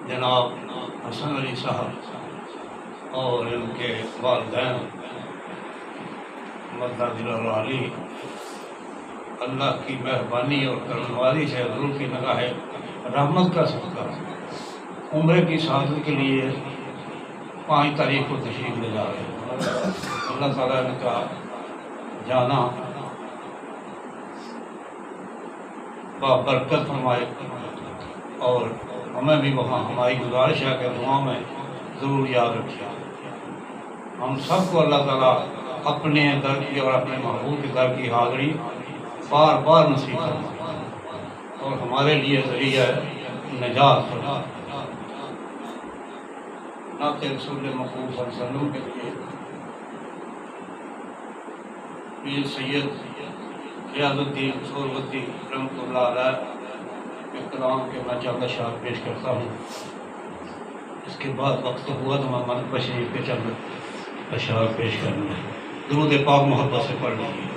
جناب حسن علی صاحب اور ان کے والدین مدد علی، اللہ کی مہربانی اور کرمواری سے حضور کی نگاہ رحمت کا صدقہ عمرے کی سعادت کے لیے 5 تاریخ کو تشریف لے جا رہے ہیں۔ اللہ تعالیٰ نے کا جانا برکت فرمائے، اور ہمیں بھی وہاں ہماری گزارش ہے کہ دعا میں ضرور یاد رکھیے۔ ہم سب کو اللہ تعالیٰ اپنے در کی اور اپنے محبوب کے در کی حاضری بار بار نصیب فرمائے اور ہمارے لیے ذریعہ نجات فرمائے۔ نعت رسول محبوب صلی اللہ علیہ وسلم کے لیے پیر سید ریاض الدین سہروردی رحمۃ اللہ علیہ کے کلام کے میں چند اشعار پیش کرتا ہوں۔ اس کے بعد وقت ہوا تو میں بشریف کے چند اشعار پیش کروں گا۔ درود پاک محبت سے پڑھ لیجیے۔